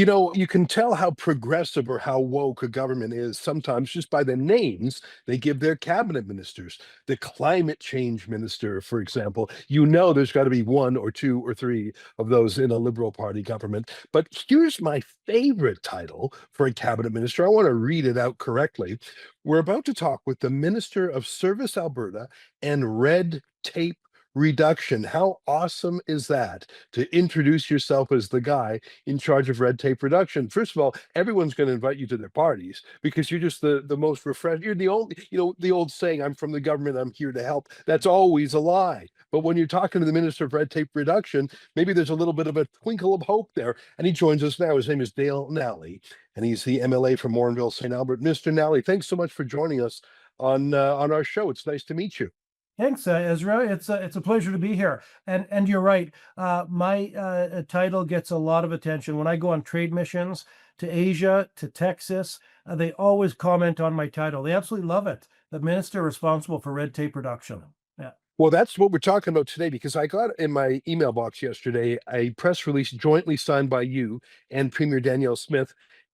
You know, you can tell how progressive or how woke a government is sometimes just by the names they give their cabinet ministers. The climate change minister, for example, you know there's got to be one or two or three of those in a Liberal Party government. But here's my favorite title for a cabinet minister. I want to read it out correctly. We're about to talk with the Minister of Service Alberta and Red Tape Reduction. How awesome is that to introduce yourself as the guy in charge of red tape reduction? First of all, everyone's going to invite you to their parties because you're just the most refreshed. You're the only, the old saying, I'm from the government, I'm here to help. That's always a lie. But when you're talking to the Minister of Red Tape Reduction, maybe there's a little bit of a twinkle of hope there. And he joins us now. His name is Dale Nally, and he's the MLA from Morinville, St. Albert. Mr. Nally, thanks so much for joining us on our show. It's nice to meet you. Thanks, Ezra. It's a pleasure to be here. And you're right. My title gets a lot of attention when I go on trade missions to Asia, to Texas. They always comment on my title. They absolutely love it. The minister responsible for red tape reduction. Yeah. Well, that's what we're talking about today, because I got in my email box yesterday a press release jointly signed by you and Premier Danielle Smith,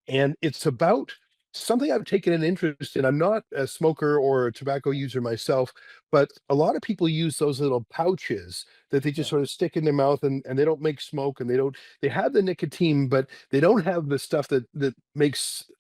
and it's about something I've taken an interest in. I'm not a smoker or a tobacco user myself, but a lot of people use those little pouches that they just Yeah. sort of stick in their mouth, and they don't make smoke, and they have the nicotine, but they don't have the stuff that makes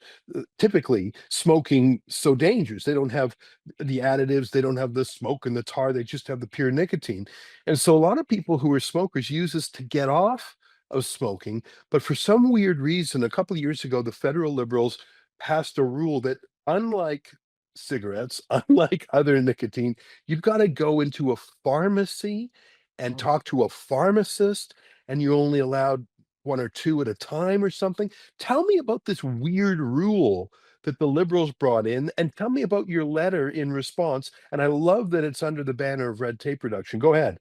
typically smoking so dangerous. They don't have the additives, they don't have the smoke and the tar, they just have the pure nicotine. And so a lot of people who are smokers use this to get off of smoking, but for some weird reason, a couple of years ago, the federal Liberals passed a rule that, unlike cigarettes, unlike other nicotine, you've got to go into a pharmacy and Mhm. talk to a pharmacist, and you're only allowed one or two at a time or something. Tell me about this weird rule that the Liberals brought in, and tell me about your letter in response. And I love that it's under the banner of red tape reduction. Go ahead.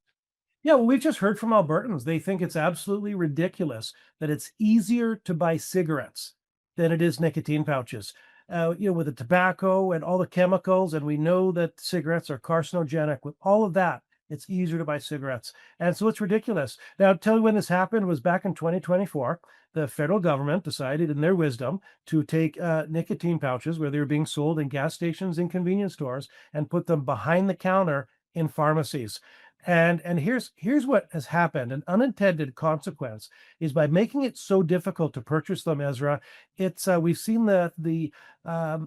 Yeah, well, we've just heard from Albertans. They think it's absolutely ridiculous that it's easier to buy cigarettes than it is nicotine pouches. With the tobacco and all the chemicals, and we know that cigarettes are carcinogenic. With all of that, it's easier to buy cigarettes. And so it's ridiculous. Now, tell you when this happened was back in 2024. The federal government decided, in their wisdom, to take nicotine pouches where they were being sold in gas stations and convenience stores and put them behind the counter in pharmacies. And here's what has happened. An unintended consequence is, by making it so difficult to purchase them, Ezra, it's we've seen the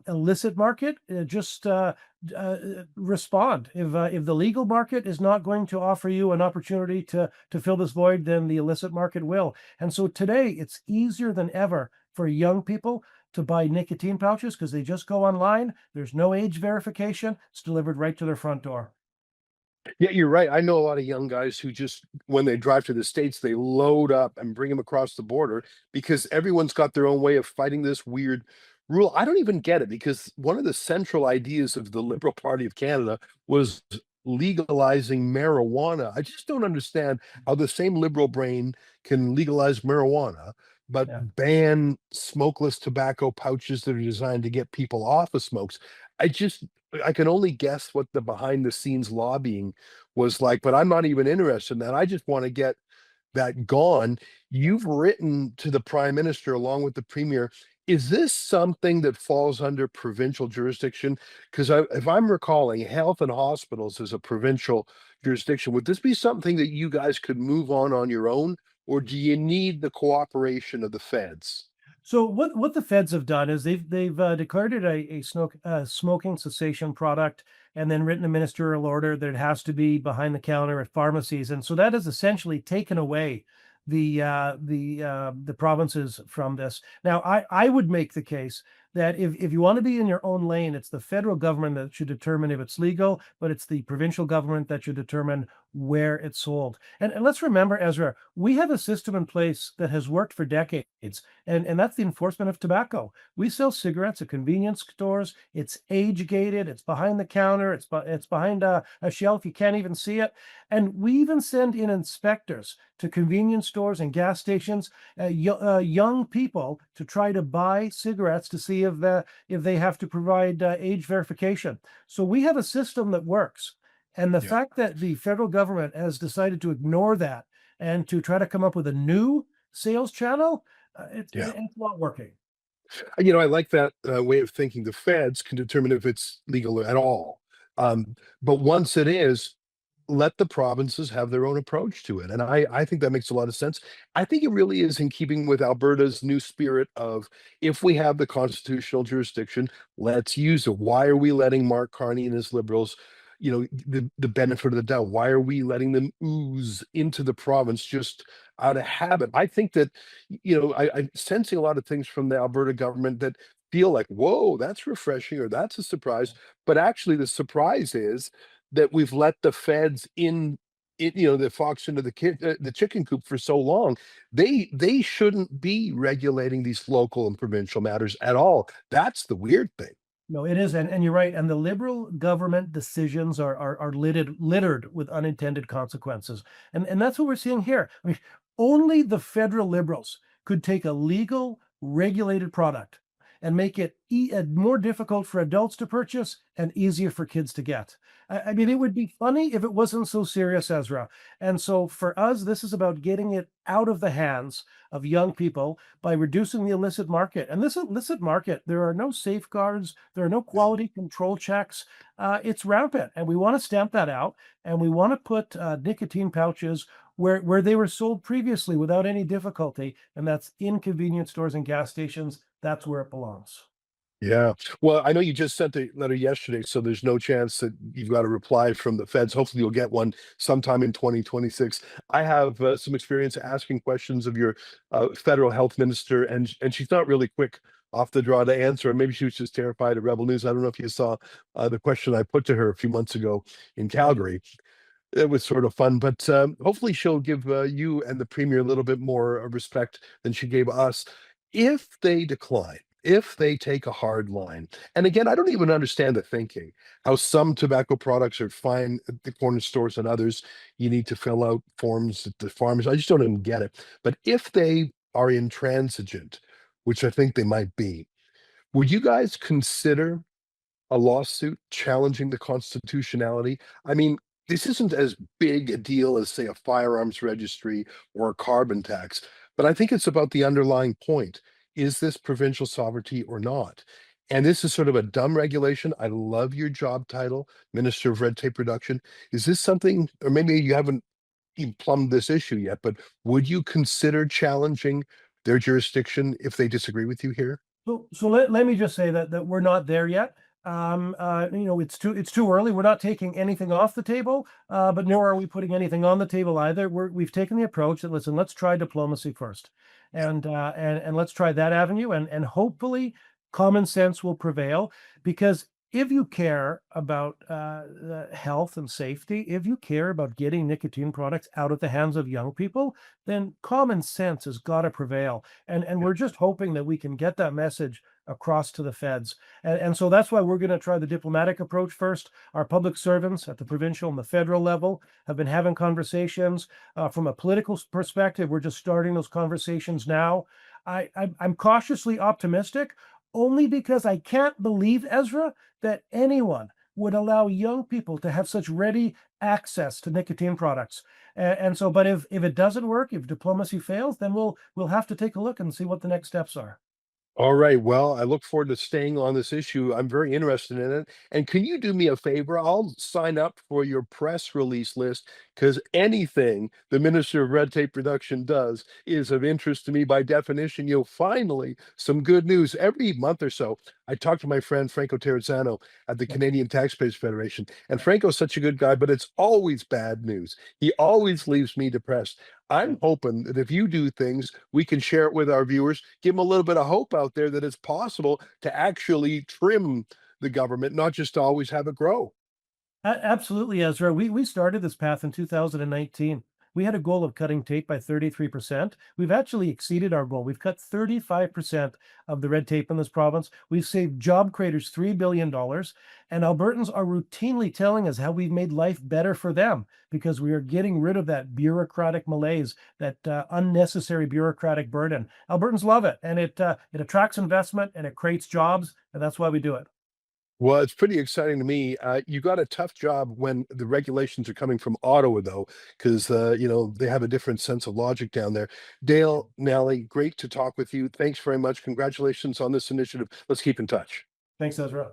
illicit market just respond. If the legal market is not going to offer you an opportunity to fill this void, then the illicit market will. And so today it's easier than ever for young people to buy nicotine pouches because they just go online. There's no age verification. It's delivered right to their front door. Yeah, you're right. I know a lot of young guys who just, when they drive to the States, they load up and bring them across the border because everyone's got their own way of fighting this weird rule. I don't even get it, because one of the central ideas of the Liberal Party of Canada was legalizing marijuana. I just don't understand how the same liberal brain can legalize marijuana, but Yeah. ban smokeless tobacco pouches that are designed to get people off of smokes. I just I can only guess what the behind the scenes lobbying was like, but I'm not even interested in that. I just want to get that gone. You've written to the prime minister along with the premier. Is this something that falls under provincial jurisdiction? Because if I'm recalling, health and hospitals is a provincial jurisdiction. Would this be something that you guys could move on your own, or do you need the cooperation of the feds? So what the feds have done is they've declared it a smoking cessation product, and then written a ministerial order that it has to be behind the counter at pharmacies, and so that has essentially taken away the provinces from this. Now, I would make the case that if you want to be in your own lane, it's the federal government that should determine if it's legal, but it's the provincial government that should determine where it's sold. And let's remember, Ezra, we have a system in place that has worked for decades, and that's the enforcement of tobacco. We sell cigarettes at convenience stores. It's age gated. It's behind the counter. It's behind a shelf. You can't even see it. And we even send in inspectors to convenience stores and gas stations, young people, to try to buy cigarettes to see if they have to provide age verification. So we have a system that works. And the Yeah. fact that the federal government has decided to ignore that and to try to come up with a new sales channel, Yeah. It's not working. I like that way of thinking. The feds can determine if it's legal at all. But once it is, let the provinces have their own approach to it. And I think that makes a lot of sense. I think it really is in keeping with Alberta's new spirit of, if we have the constitutional jurisdiction, let's use it. Why are we letting Mark Carney and his liberals, the benefit of the doubt? Why are we letting them ooze into the province just out of habit? I think that, I'm sensing a lot of things from the Alberta government that feel like, whoa, that's refreshing, or that's a surprise. But actually, the surprise is that we've let the feds the fox into the chicken coop for so long. They shouldn't be regulating these local and provincial matters at all. That's the weird thing. No, it is, and you're right. And the Liberal government decisions are littered with unintended consequences, and that's what we're seeing here. I mean, only the federal Liberals could take a legal, regulated product and make it more difficult for adults to purchase and easier for kids to get. I mean, it would be funny if it wasn't so serious, Ezra. And so for us, this is about getting it out of the hands of young people by reducing the illicit market. And this illicit market, there are no safeguards, there are no quality control checks. It's rampant, and we want to stamp that out. And we want to put nicotine pouches where they were sold previously without any difficulty, and that's in convenience stores and gas stations. That's where it belongs. Yeah. Well, I know you just sent a letter yesterday, so there's no chance that you've got a reply from the feds. Hopefully, you'll get one sometime in 2026. I have some experience asking questions of your federal health minister, and she's not really quick off the draw to answer. Maybe she was just terrified of Rebel News. I don't know if you saw the question I put to her a few months ago in Calgary. It was sort of fun, but hopefully she'll give you and the premier a little bit more respect than she gave us. If they decline, if they take a hard line, and again, I don't even understand the thinking, how some tobacco products are fine at the corner stores and others, you need to fill out forms at the farmers. I just don't even get it. But if they are intransigent, which I think they might be, would you guys consider a lawsuit challenging the constitutionality? I mean, this isn't as big a deal as, say, a firearms registry or a carbon tax, but I think it's about the underlying point. Is this provincial sovereignty or not? And this is sort of a dumb regulation. I love your job title, Minister of Red Tape Reduction. Is this something, or maybe you haven't even plumbed this issue yet, but would you consider challenging their jurisdiction if they disagree with you here? So let me just say that we're not there yet. It's too early. We're not taking anything off the table, but nor are we putting anything on the table either. We've taken the approach that, listen, let's try diplomacy first, and let's try that avenue, and hopefully common sense will prevail. Because if you care about health and safety, if you care about getting nicotine products out of the hands of young people, then common sense has got to prevail. And we're just hoping that we can get that message across to the feds. And so that's why we're going to try the diplomatic approach first. Our public servants at the provincial and the federal level have been having conversations. From a political perspective, we're just starting those conversations now. I'm cautiously optimistic, only because I can't believe, Ezra, that anyone would allow young people to have such ready access to nicotine products. And so, but if it doesn't work, if diplomacy fails, then we'll have to take a look and see what the next steps are. All right. Well, I look forward to staying on this issue. I'm very interested in it. And can you do me a favor? I'll sign up for your press release list, because anything the Minister of Red Tape Reduction does is of interest to me by definition. You'll finally some good news every month or so. I talk to my friend Franco Terrazzano at the Yeah. Canadian Taxpayers Federation, and Franco's such a good guy, but it's always bad news. He always leaves me depressed. I'm hoping that if you do things, we can share it with our viewers, give them a little bit of hope out there that it's possible to actually trim the government, not just to always have it grow. Absolutely, Ezra. We started this path in 2019. We had a goal of cutting tape by 33%. We've actually exceeded our goal. We've cut 35% of the red tape in this province. We've saved job creators $3 billion. And Albertans are routinely telling us how we've made life better for them because we are getting rid of that bureaucratic malaise, that unnecessary bureaucratic burden. Albertans love it. And it attracts investment and it creates jobs. And that's why we do it. Well, it's pretty exciting to me. You got a tough job when the regulations are coming from Ottawa, though, because they have a different sense of logic down there. Dale, Nally, great to talk with you. Thanks very much. Congratulations on this initiative. Let's keep in touch. Thanks, Ezra.